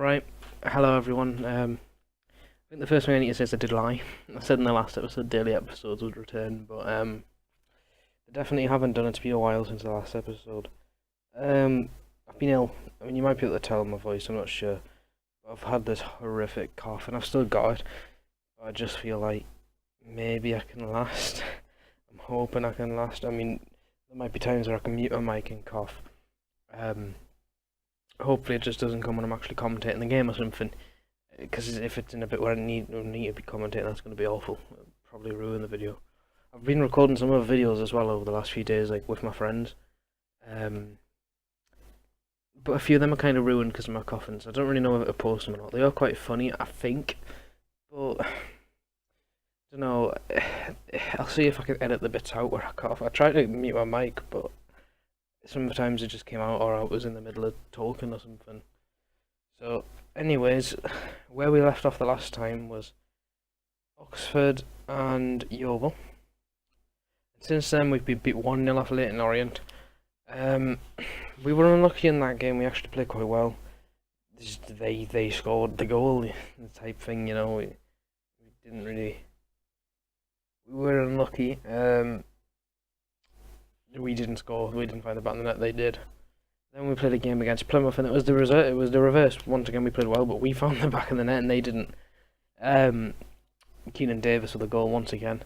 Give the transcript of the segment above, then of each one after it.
Right, hello everyone. I think the first thing I need to say is I did lie. I said in the last episode daily episodes would return, but I definitely haven't done it. It's been a while since the last episode. I've been ill. I mean, you might be able to tell in my voice, I'm not sure. I've had this horrific cough and I've still got it. But I just feel like maybe I can last. I'm hoping I can last. I mean, there might be times where I can mute my mic and cough. Hopefully it just doesn't come when I'm actually commentating the game or something. Because if it's in a bit where I need to be commentating, that's going to be awful. It'll probably ruin the video. I've been recording some other videos as well over the last few days, like with my friends. But a few of them are kind of ruined because of my coughing, so I don't really know whether to post them or not. They are quite funny, I think. But, I don't know. I'll see if I can edit the bits out where I cough. I tried to mute my mic, but sometimes it just came out or I was in the middle of talking or something. So, anyways, where we left off the last time was Oxford and Yeovil. Since then, we've been beat 1-0 off Leyton Orient. We were unlucky in that game. We actually played quite well. They scored the goal, the type thing, you know. We didn't really. We were unlucky. We didn't score. We didn't find the back of the net. They did. Then we played a game against Plymouth, and it was the reverse. Once again, we played well, but we found the back of the net, and they didn't. Keenan Davis with a goal once again.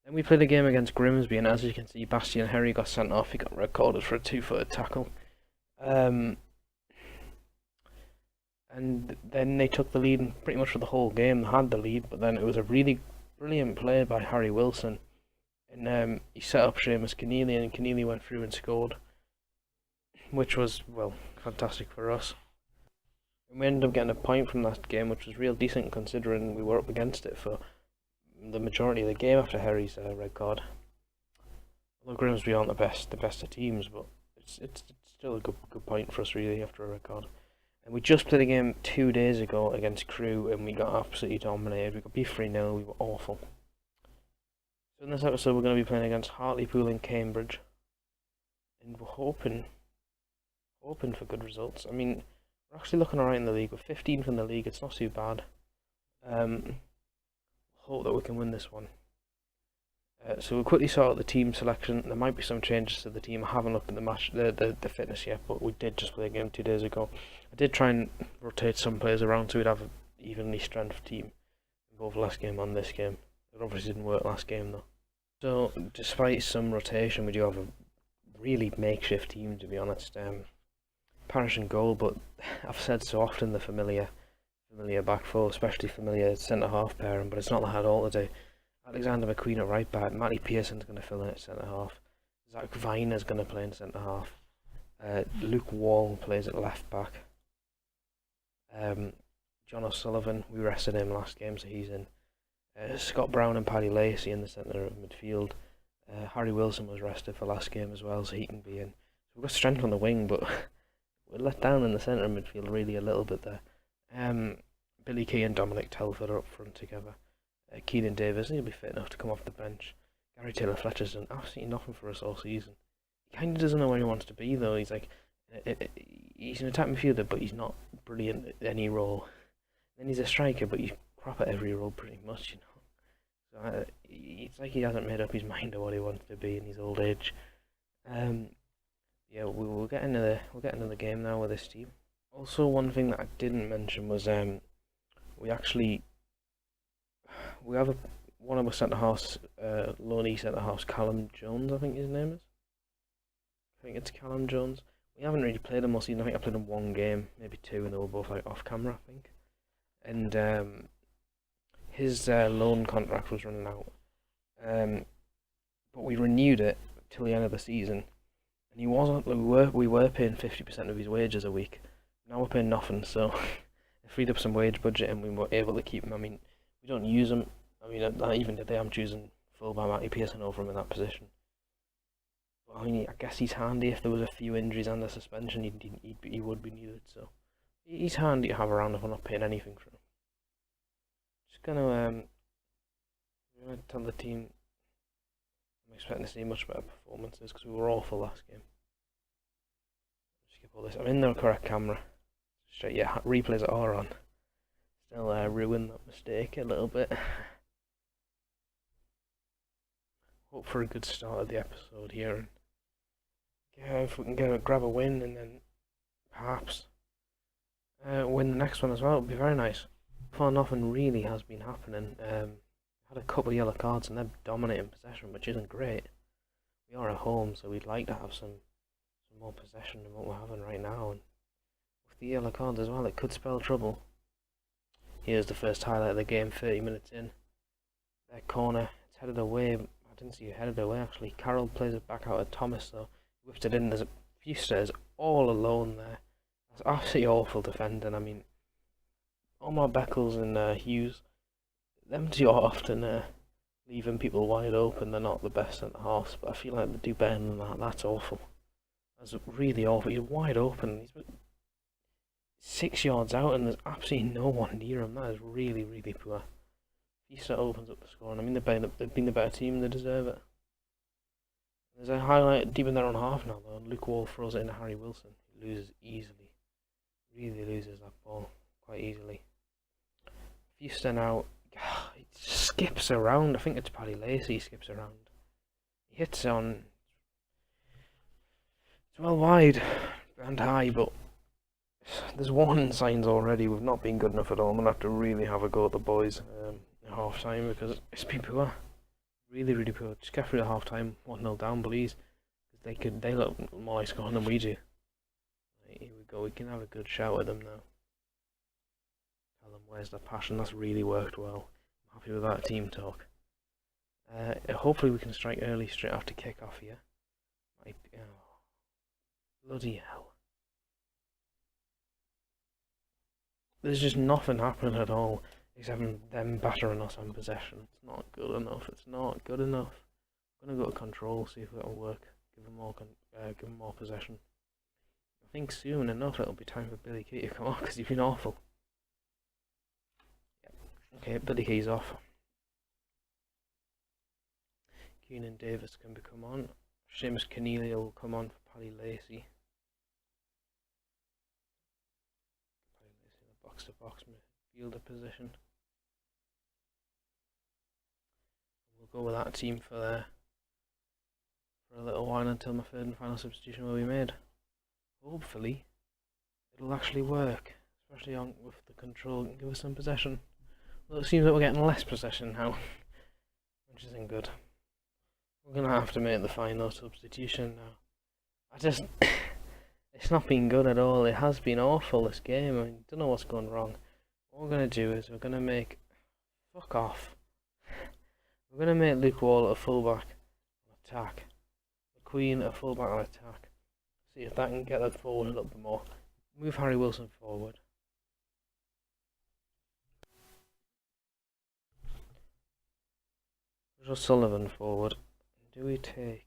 Then we played a game against Grimsby, and as you can see, Bastian Herry got sent off. He got recorded for a 2-footed tackle. And then they took the lead pretty much for the whole game. They had the lead, but then it was a really brilliant play by Harry Wilson. And he set up Seamus Keneally, and Keneally went through and scored, which was, well, fantastic for us. And we ended up getting a point from that game, which was real decent considering we were up against it for the majority of the game after Harry's red card. Although Grimsby aren't the best of teams, but it's still a good point for us really after a red card. And we just played a game 2 days ago against Crewe, and we got absolutely dominated. We got beat 3-0. We were awful. So in this episode, we're going to be playing against Hartlepool in Cambridge, and we're hoping for good results. I mean, we're actually looking alright in the league. We're 15th in the league. It's not too bad. Hope that we can win this one. So we'll quickly sort out the team selection. There might be some changes to the team. I haven't looked at the fitness yet, but we did just play a game 2 days ago. I did try and rotate some players around so we'd have an evenly strength team in both last game and this game. It obviously didn't work last game though. So despite some rotation, we do have a really makeshift team, to be honest. Parish and goal, but I've said so often the familiar back four, especially familiar centre half pairing, but it's not that all today. Alexander McQueen at right back, Matty Pearson's going to fill in at centre half, Zach Viner's going to play in centre half, Luke Wall plays at left back, John O'Sullivan, we rested him last game so he's in, Scott Brown and Paddy Lacey in the centre of midfield. Harry Wilson was rested for last game as well so he can be in. So we've got strength on the wing, but we're let down in the centre of midfield really a little bit there. Billy Key and Dominic Telford are up front together. Keenan Davis, he'll be fit enough to come off the bench. Gary Taylor-Fletcher's done absolutely nothing for us all season. He kind of doesn't know where he wants to be though. He's like, he's an attack midfielder, but he's not brilliant at any role. Then he's a striker, but he's crap at every role pretty much, you know. So it's like he hasn't made up his mind of what he wants to be in his old age. Yeah, we'll get into the game now with this team. Also, one thing that I didn't mention was we have one of our centre halves, loanee centre halves, Callum Jones, I think his name is. I think it's Callum Jones. We haven't really played him all season. I think I played him one game, maybe two, and they were both like off camera, I think. And his loan contract was running out, but we renewed it till the end of the season, and he wasn't. We were paying 50% of his wages a week. Now we're paying nothing, so it freed up some wage budget, and we were able to keep him. I mean, we don't use him. I mean, even today I'm choosing fullback Matty Pearson over him in that position. But I mean, I guess he's handy if there was a few injuries and a suspension. He would be needed. So he's handy to have around if we're not paying anything for him. Just gonna tell the team I'm expecting to see much better performances because we were awful last game. Skip all this. I'm in the correct camera. straight. Yeah, replays are on. Still ruin that mistake a little bit. Hope for a good start of the episode here. And yeah, if we can grab a win and then perhaps win the next one as well, it would be very nice. Far nothing really has been happening. Had a couple of yellow cards and they're dominating possession, which isn't great. We are at home, so we'd like to have some more possession than what we're having right now. And with the yellow cards as well, it could spell trouble. Here's the first highlight of the game, 30 minutes in. That corner, it's headed away. I didn't see it headed away actually. Carroll plays it back out at Thomas though. Whipped it in. There's a few stairs all alone there. That's absolutely awful defending. I mean, Omar Beckles and Hughes, them two are often leaving people wide open. They're not the best in the halves, but I feel like they do better than that. That's awful. That's really awful. He's wide open. He's 6 yards out and there's absolutely no one near him. That is really, really poor. Fista opens up the score, and I mean they've been the better team. They deserve it. There's a highlight deep in their own half now though. Luke Wall throws it into Harry Wilson. He loses easily. Really loses that ball quite easily. Fista now, he skips around. I think it's Paddy Lacey skips around. He hits on. It's well wide and high, but there's warning signs already. We've not been good enough at all. I'm gonna have to really have a go at the boys at half time because it's been poor. Really, really poor. Just get through the half time 1-0 down, please. They look more like scoring than we do. Right, here we go. We can have a good shout at them now. Tell them where's the passion. That's really worked well. I'm happy with that team talk. Hopefully we can strike early straight after kick off here. Like, oh, bloody hell. There's just nothing happening at all, except them battering us on possession. It's not good enough. It's not good enough. I'm gonna go to control, see if it'll work. Give them more possession. I think soon enough it'll be time for Billy Key to come on because he's been awful. Yep. Okay, Billy Key's off. Keenan Davis can come on. Seamus Keneally will come on for Paddy Lacey. Box to box midfielder position. We'll go with that team for a little while until my third and final substitution will be made. Hopefully it'll actually work, especially with the control and give us some possession. Well, it seems like we're getting less possession now, which isn't good. We're gonna have to make the final substitution now. It's not been good at all. It has been awful, this game. I don't know what's going wrong. What we're going to do is we're going to make... Fuck off. We're going to make Luke Wall a fullback on attack. McQueen a fullback on attack. See if that can get that forward a little bit more. Move Harry Wilson forward. Joe Sullivan forward. Do we take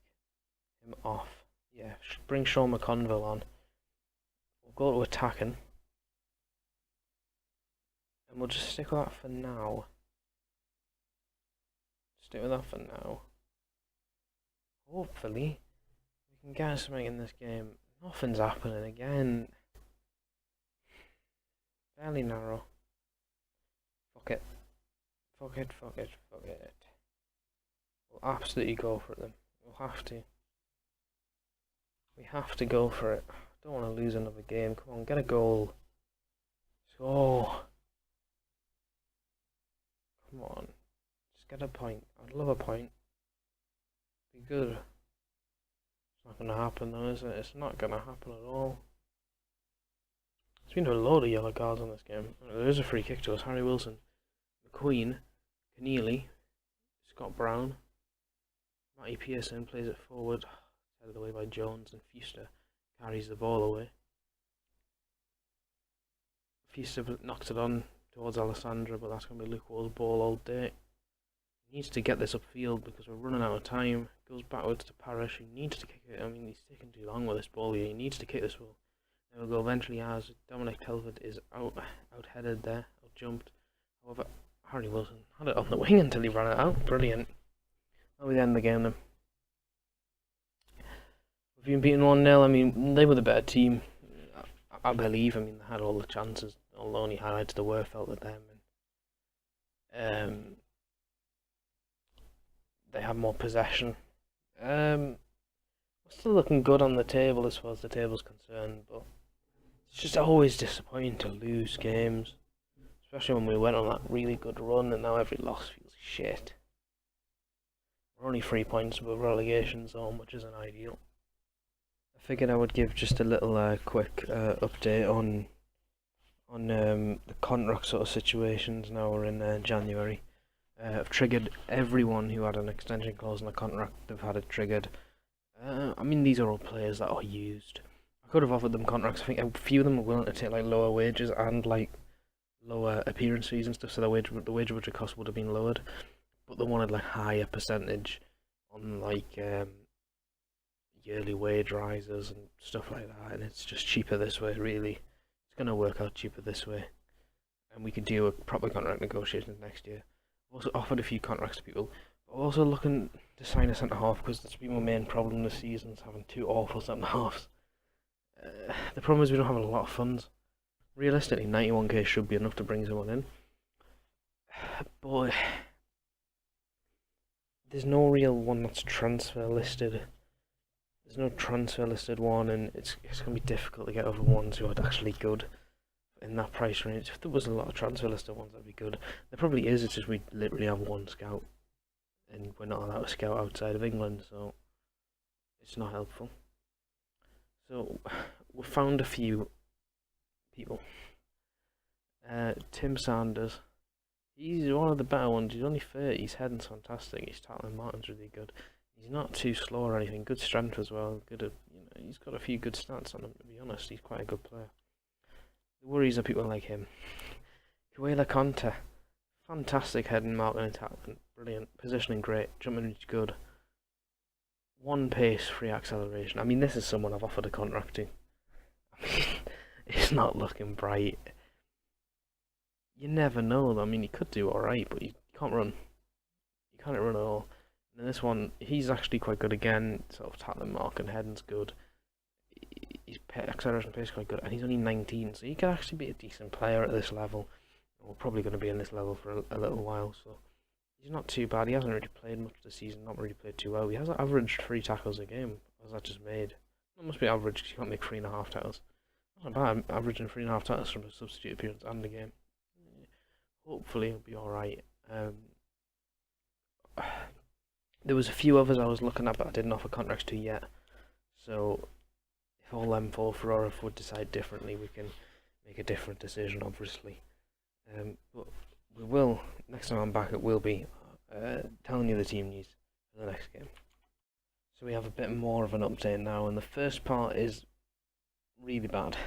him off? Yeah, bring Sean McConville on. We'll go to attacking. And we'll just stick with that for now. Stick with that for now. Hopefully, we can get something in this game. Nothing's happening again. Fairly narrow. Fuck it. Fuck it, fuck it, fuck it. We'll absolutely go for it then. We'll have to. We have to go for it. Don't want to lose another game. Come on, get a goal. So, come on. Just get a point. I'd love a point. Be good. It's not going to happen though, is it? It's not going to happen at all. There's been a load of yellow cards on this game. There is a free kick to us. Harry Wilson. McQueen. Keneally. Scott Brown. Matty Pearson plays it forward. Headed away by Jones, and Fista carries the ball away. Fista knocks it on towards Alessandra, but that's going to be Luke Wall's ball all day. He needs to get this upfield because we're running out of time. Goes backwards to Parrish, who needs to kick it. I mean, he's taking too long with this ball here. He needs to kick this ball. There we go, eventually as Dominic Telford is out-headed there, out-jumped. However, Harry Wilson had it on the wing until he ran it out. Brilliant. Now we end the game then. We've been beaten 1-0. I mean, they were the better team. I believe. I mean, they had all the chances. All the only highlights there were felt at them, and they had more possession. We're still looking good on the table as far as the table's concerned, but it's just always disappointing to lose games, especially when we went on that really good run, and now every loss feels shit. We're only 3 points above relegation zone, which isn't ideal. I figured I would give just a little quick update on the contract sort of situations. Now we're in January. I've triggered everyone who had an extension clause in the contract. They've had it triggered. I mean, these are all players that are used. I could have offered them contracts. I think a few of them are willing to take like lower wages and like lower appearance fees and stuff, so the wage budget cost would have been lowered. But they wanted like higher percentage on like yearly wage rises and stuff like that, and it's just cheaper this way. Really, it's gonna work out cheaper this way, and we can deal with proper contract negotiations next year. I've also offered a few contracts to people. I'm also looking to sign a centre half because that's been my main problem this season, is having two awful centre halves. The problem is we don't have a lot of funds. Realistically, 91k should be enough to bring someone in, but there's no real one that's transfer listed. There's no transfer listed one, and it's going to be difficult to get over ones who are actually good in that price range. If there was a lot of transfer listed ones, that'd be good. There probably is. It's just we literally have one scout, and we're not allowed to scout outside of England, so it's not helpful. So we found a few people. Tim Sanders, he's one of the better ones. He's only 30. His heading's fantastic. His tackling Martin's really good. He's not too slow or anything. Good strength as well. Good at, he's got a few good stats on him. To be honest, he's quite a good player. The worries are people like him. Kuela Conte, fantastic heading, marking and tackling, brilliant, positioning great, jumping is good. One pace, free acceleration. I mean, this is someone I've offered a contract to. I mean, it's not looking bright. You never know though. I mean, he could do alright, but he can't run. He can't run at all. And this one, he's actually quite good again. Sort of tackling, mark and heading's good. His acceleration pace is quite good, and he's only 19, so he could actually be a decent player at this level. We're probably going to be in this level for a little while, so he's not too bad. He hasn't really played much this season, not really played too well. He has averaged 3 tackles a game. What's that just made? That must be average because you can't make 3.5 tackles. That's not bad, averaging 3.5 tackles from a substitute appearance and a game. Hopefully he'll be alright. There was a few others I was looking at, but I didn't offer contracts to yet. So if all them fall through, or if we decide differently, we can make a different decision, obviously. But we will, next time I'm back, it will be telling you the team news for the next game. So we have a bit more of an update now, and the first part is really bad.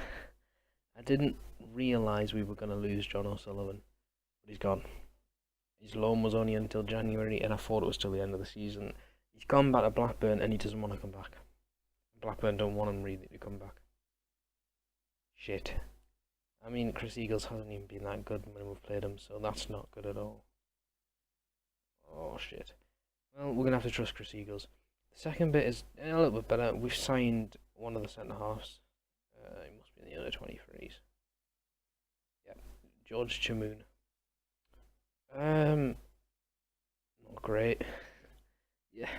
I didn't realise we were going to lose John O'Sullivan, but he's gone. His loan was only until January, and I thought it was till the end of the season. He's gone back to Blackburn, and he doesn't want to come back. Blackburn don't want him really to come back. Shit. I mean, Chris Eagles hasn't even been that good when we've played him, so that's not good at all. Oh shit. Well, we're going to have to trust Chris Eagles. The second bit is a little bit better. We've signed one of the centre-halves. He must be in the under 23s. Yeah, George Chamoun. Not great. Yeah.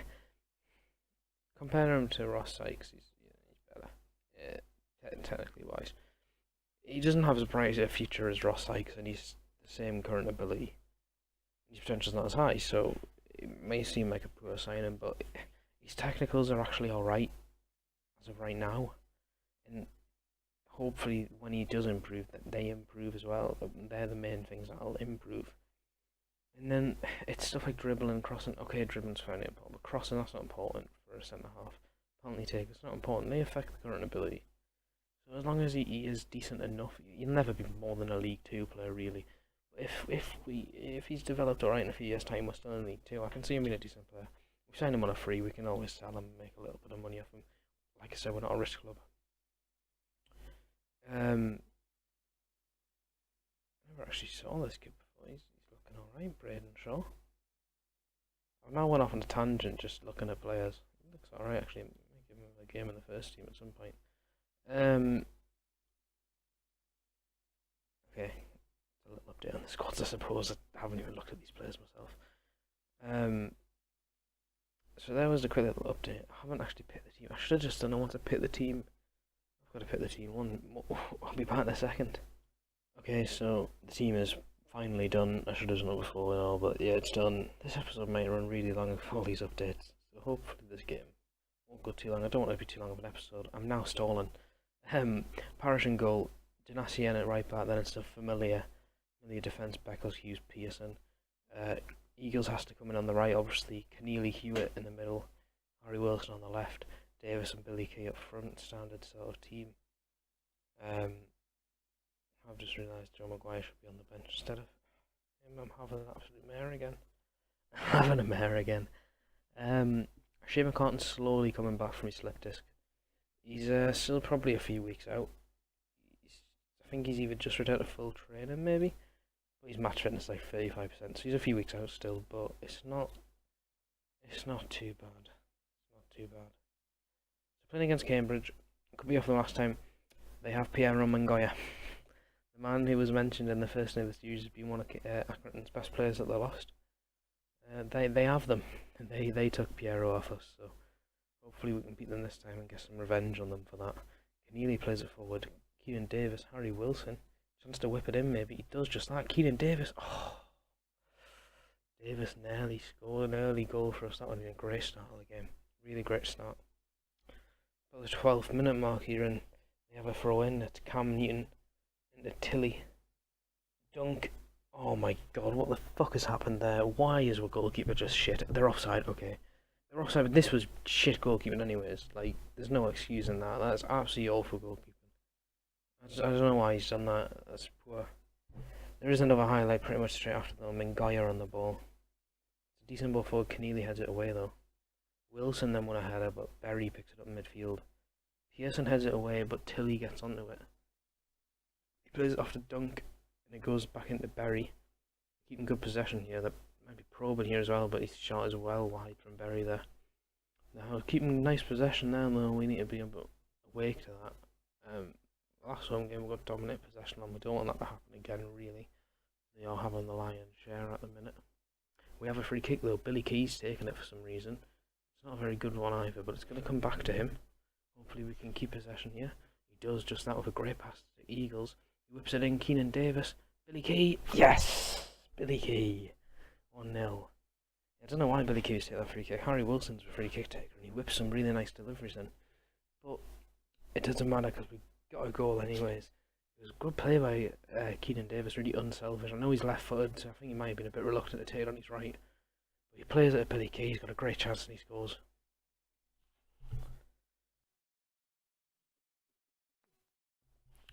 Compare him to Ross Sykes, he's better. Yeah, technically wise. He doesn't have as bright a future as Ross Sykes, and he's the same current ability. His potential's not as high, so it may seem like a poor signing, but his technicals are actually alright as of right now. And hopefully when he does improve, that they improve as well. They're the main things that'll improve. And then it's stuff like dribbling, crossing. Okay, dribbling's fairly important, but crossing, that's not important for a centre half. Penalty take, it's not important. They affect the current ability. So as long as he is decent enough, he'll never be more than a League 2 player really. But if he's developed alright in a few years' time, we're still in League 2. I can see him being a decent player. We sign him on a free, we can always sell him and make a little bit of money off him. Like I said, we're not a risk club. I never actually saw this kid before. He's looking alright, Braden Shaw. I've now went off on a tangent just looking at players. He looks alright actually. Maybe give him a game in the first team at some point. Okay, a little update on the squads, I suppose. I haven't even looked at these players myself. So there was the quick little update. I haven't actually picked the team. I should have just done. I want to pick the team. I've got to pick the team. I'll be back in a second. Okay, so the team is finally done. I should have done it before and all, but yeah, it's done. This episode might run really long with all these updates, so hopefully this game won't go too long. I don't want it to be too long of an episode. I'm now stalling. Parish in goal, Donacien at right back, then it's the familiar defence, Beckles, Hughes, Pearson. Eagles has to come in on the right, obviously. Keneally, Hewitt in the middle, Harry Wilson on the left, Davis and Billy Kay up front, standard sort of team. I've just realised Joe Maguire should be on the bench instead of him. I'm having an absolute mare again. Having a mare again. Shea McCartan's slowly coming back from his slip disc. He's still probably a few weeks out. I think he's either just returned to full training, maybe. But his match fitness is like 35%, so he's a few weeks out still. But it's not too bad. It's not too bad. So playing against Cambridge, could be off the last time. They have Piero Mangoya. The man who was mentioned in the first day of the series as being one of Accrington's best players that they lost. They have them. They took Piero off us, so hopefully we can beat them this time and get some revenge on them for that. Keneally plays it forward. Keenan Davis, Harry Wilson. Chance to whip it in, maybe. He does just that. Keenan Davis. Oh, Davis nearly scored an early goal for us. That would have been a great start of the game. Really great start. About the 12th minute mark here, and they have a throw in. It's Cam Newton into Tilly. Dunk. Oh my god, what the fuck has happened there? Why is our goalkeeper just shit? They're offside, okay. They're offside, but this was shit goalkeeping anyways. Like, there's no excuse in that. That's absolutely awful goalkeeping. I don't know why he's done that. That's poor. There is another highlight pretty much straight after though. Mangoya on the ball. It's a decent ball forward. Keneally heads it away though. Wilson then won a header, but Berry picks it up in midfield. Pearson heads it away, but Tilly gets onto it. He plays it off to Dunk, and it goes back into Berry. Keeping good possession here. That might be probing here as well, but his shot is well wide from Berry there. Now keeping nice possession there, though. We need to be awake to that. Last home game we got dominant possession on. We don't want that to happen again, really. They are having the lion's share at the minute. We have a free kick though. Billy Key's taking it for some reason. It's not a very good one either, but it's going to come back to him. Hopefully we can keep possession here. He does just that with a great pass to the Eagles. He whips it in. Keenan Davis. Billy Key. Yes! Billy Key. 1-0. I don't know why Billy Key's taking that free kick. Harry Wilson's a free kick taker and he whips some really nice deliveries in. But it doesn't matter because we got a goal anyways. It was a good play by Keenan Davis, really unselfish. I know he's left footed, so I think he might have been a bit reluctant to take it on his right. But he plays it at Billy Key, he's got a great chance and he scores.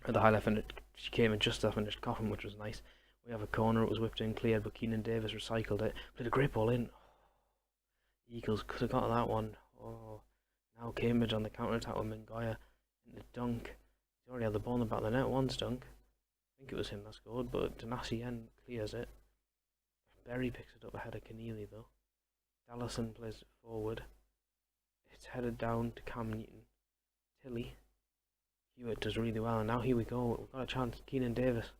At the high left, and she came in just as I finished coughing, which was nice. We have a corner, it was whipped in, cleared, but Keenan Davis recycled it. Played a great ball in. Eagles could have got that one. Oh, now Cambridge on the counter attack with Mangoya into Dunk. He's already had the ball in the back of the net once, Dunk. I think it was him that scored, but Donacien clears it. Berry picks it up ahead of Keneally though. Dallison plays it forward. It's headed down to Cam Newton. Tilly. Hewitt does really well, and now here we go. We've got a chance. Keenan Davis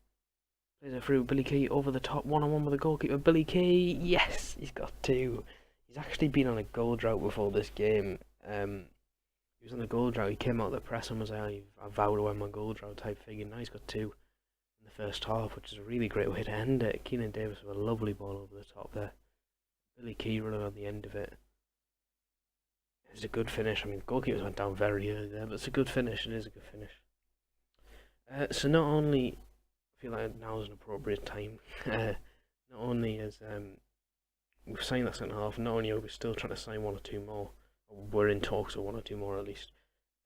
plays it through. Billy Key over the top, one-on-one with the goalkeeper. Billy Key, yes, he's got two. He's actually been on a goal drought before this game. He was on the goal drought. He came out of the press and was like, I vow to end my goal drought type thing. And now he's got two in the first half, which is a really great way to end it. Keenan Davis with a lovely ball over the top there. Billy Key running on the end of it. It's a good finish. I mean, the goalkeepers went down very early there, but it's a good finish. It is a good finish. So not only I feel like now is an appropriate time. Not only is we've signed that centre half, not only are we still trying to sign one or two more. We're in talks of one or two more at least.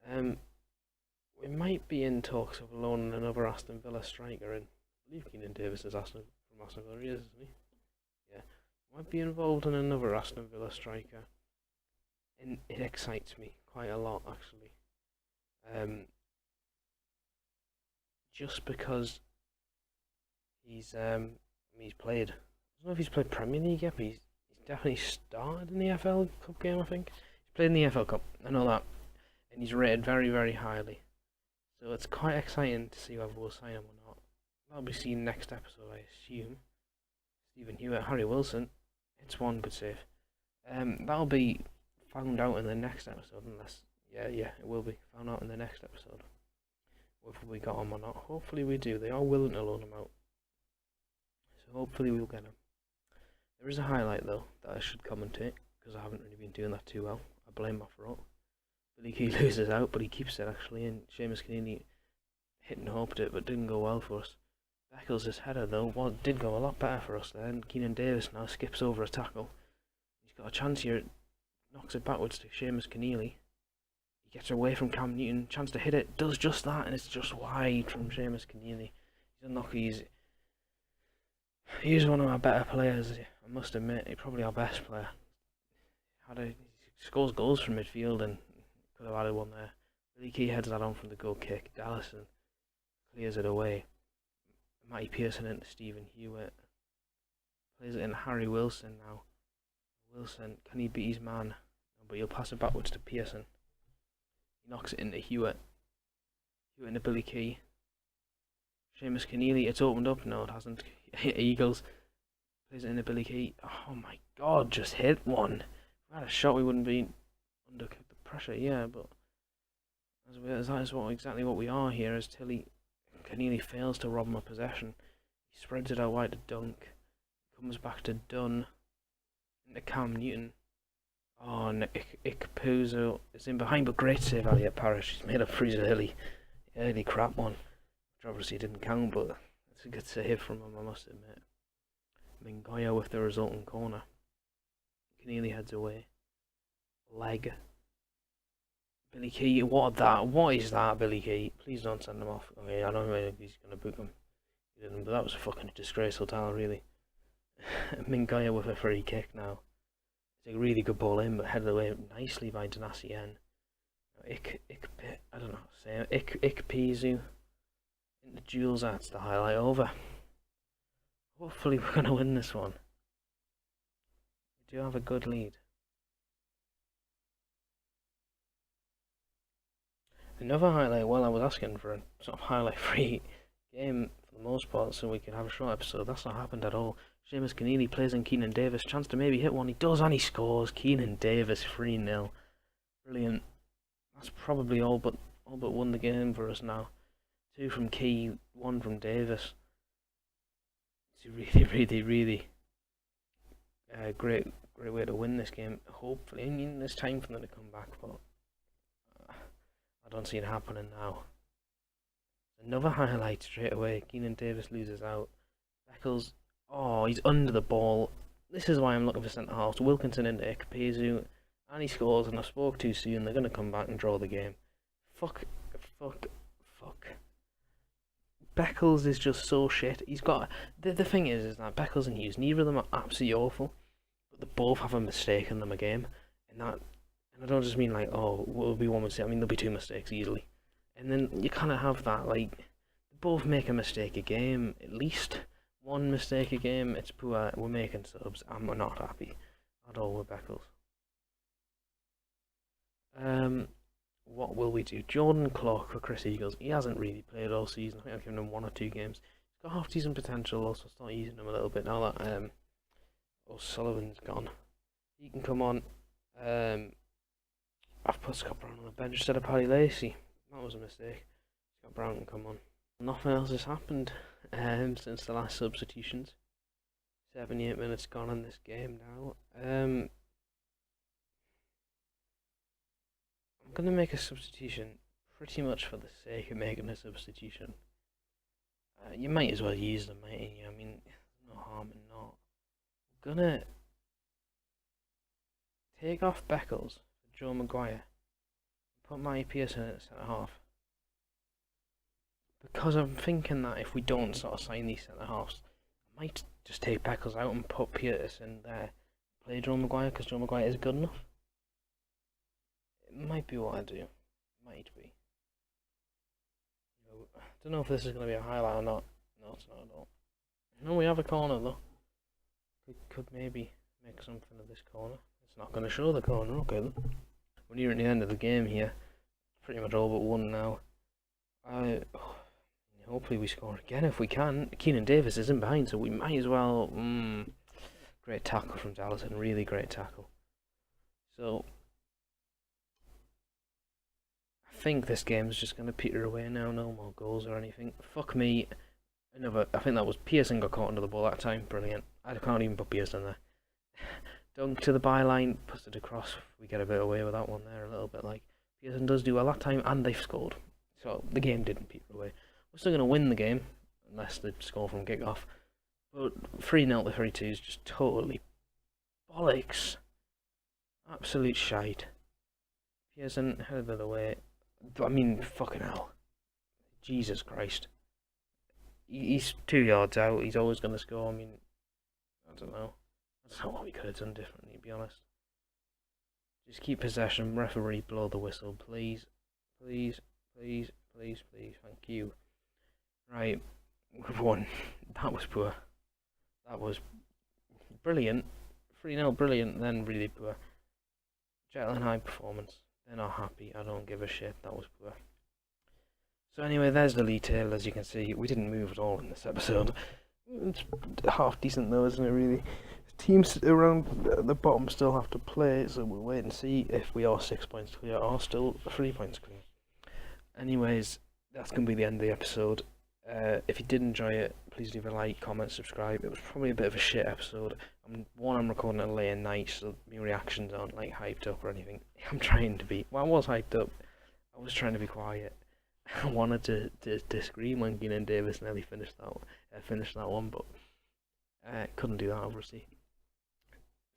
We might be in talks of loaning another Aston Villa striker in. I believe Keenan Davis is from Aston Villa, isn't he? Yeah. Might be involved in another Aston Villa striker. And it excites me quite a lot, actually. Just because he's played. I don't know if he's played Premier League yet, but he's definitely started in the FL Cup game, I think. Played in the FL Cup, I know that, and he's rated very, very highly. So it's quite exciting to see whether we'll sign him or not. that'll be seen next episode, I assume. Stephen Hewitt, Harry Wilson. It's one good save. That'll be found out in the next episode, unless yeah, it will be found out in the next episode whether we got him or not. Hopefully we do. They are willing to loan him out, so hopefully we'll get him. There is a highlight though that I should commentate because I haven't really been doing that too well. I blame my fault. Billy Key loses out, but he keeps it actually, and Seamus Keneally hit and hoped it, but didn't go well for us. Beckles' header though did go a lot better for us then. Keenan Davis now skips over a tackle. He's got a chance here, knocks it backwards to Seamus Keneally. He gets away from Cam Newton, chance to hit it, does just that, and it's just wide from Seamus Keneally. He's unlucky. He's one of our better players, I must admit. He's probably our best player. He scores goals from midfield and could have added one there. Billy Key heads that on from the goal kick. Dallison clears it away. Matty Pearson into Stephen Hewitt. Plays it in Harry Wilson now. Wilson, can he beat his man? No, but he'll pass it backwards to Pearson. He knocks it into Hewitt. Hewitt into Billy Key. Seamus Keneally, it's opened up. No, it hasn't. Eagles. Plays it into Billy Key. Oh my god, just hit one. If we had a shot, we wouldn't be under the pressure, yeah, but that is exactly what we are here, as Keneally fails to rob him of possession. He spreads it out wide to Dunk. Comes back to Dunn. Into Cam Newton. Oh, and Ikpuzo is in behind, but great save, Elliot Parrish. He's made up for his early crap one, which obviously didn't count, but it's a good save from him, I must admit. Mingoya with the resulting corner. Keneally heads away. Leg. Billy Key, what is that, Billy Key? Please don't send him off. Okay, I don't know if he's going to book him. He didn't, but that was a fucking disgraceful talent, really. Mingoya with a free kick now. It's a really good ball in, but headed away nicely by Donacien. I don't know how to say it. Ikpeazu into Jules, that's the highlight over. Hopefully we're going to win this one. We do have a good lead. Another highlight, well, I was asking for a sort of highlight-free game for the most part, so we could have a short episode. That's not happened at all. Seamus Keneally plays in Keenan Davis, chance to maybe hit one. He does, and he scores. Keenan Davis 3-0. Brilliant. That's probably all but won the game for us now. 2 from Key, 1 from Davis. It's a really great way to win this game. Hopefully, I mean, there's time for them to come back, but I don't see it happening now. Another highlight straight away. Keenan Davis loses out. Beckles, oh, he's under the ball. This is why I'm looking for centre halves. Wilkinson into Ikpeazu, and he scores, and I spoke too soon. They're going to come back and draw the game. Fuck. Beckles is just so shit. He's got... The thing is that Beckles and Hughes, neither of them are absolutely awful, but they both have a mistake in them a game. And I don't just mean like, oh, will be one mistake. I mean, there'll be 2 mistakes easily. And then you kind of have that, like, they both make a mistake a game. At least 1 mistake a game. It's poor. We're making subs, and we're not happy at all with Beckles. What will we do? Jordan Clark for Chris Eagles. He hasn't really played all season. I think I've given him 1 or 2 games. He's got half-decent potential, also start using him a little bit now that O'Sullivan's gone. He can come on. I've put Scott Brown on the bench instead of Paddy Lacey. That was a mistake. Scott Brown can come on. Nothing else has happened since the last substitutions. 78 minutes gone in this game now. I'm going to make a substitution pretty much for the sake of making a substitution. You might as well use them, mightn't you? I mean, there's no harm in not. I'm going to take off Beckles for Joe Maguire. Put Matty Pearson at centre half. Because I'm thinking that if we don't sort of sign these centre halves, I might just take Beckles out and put Pearson there. Play Joe Maguire because Joe Maguire is good enough. It might be what I do. Might be. I don't know if this is going to be a highlight or not. No, it's not at all. No, we have a corner though. Could maybe make something of this corner. It's not going to show the corner. Okay then. We're nearing the end of the game here. Pretty much all but 1 now. Hopefully we score again if we can. Keenan Davis isn't behind, so we might as well. Great tackle from Dallison, really great tackle. So I think this game's just going to peter away now. No more goals or anything. Fuck me. I think that was Pearson got caught under the ball that time. Brilliant. I can't even put Pearson there. Dunk to the byline, puts it across. We get a bit away with that one there, a little bit like Pearson does do well that time, and they've scored. So the game didn't peter away. We're still going to win the game, unless they score from kick-off. But 3-0 to 3-2 is just totally bollocks. Absolute shite. Pearson, head of the way. I mean, fucking hell. Jesus Christ. He's 2 yards out. He's always going to score. I mean, I don't know. I don't know what we could have done differently, to be honest. Just keep possession. Referee, blow the whistle, please. Please, please, please, please. Thank you. Right. We've won. That was poor. That was brilliant. 3-0 brilliant, then really poor. Jetland high performance. They're not happy. I don't give a shit. That was poor. So anyway, there's the league table. As you can see, we didn't move at all in this episode. It's half decent though, isn't it, really? Teams around the bottom still have to play, so we'll wait and see if we are 6 points clear or still 3 points clear. Anyways, that's going to be the end of the episode. If you did enjoy it, please leave a like, comment, subscribe. It was probably a bit of a shit episode. I'm recording it late at night, so my reactions aren't like hyped up or anything. I'm trying to be. Well, I was hyped up. I was trying to be quiet. I wanted to scream when Keenan Davis nearly finished that one, but couldn't do that obviously.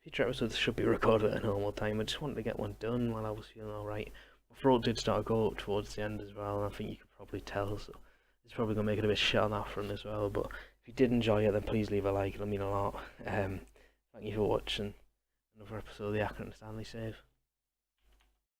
Future episodes should be recorded at a normal time. I just wanted to get one done while I was feeling alright. My throat did start to go up towards the end as well, and I think you could probably tell, so it's probably going to make it a bit shit on that front as well. But if you did enjoy it, then please leave a like, it'll mean a lot. Thank you for watching another episode of the Accrington Stanley Save.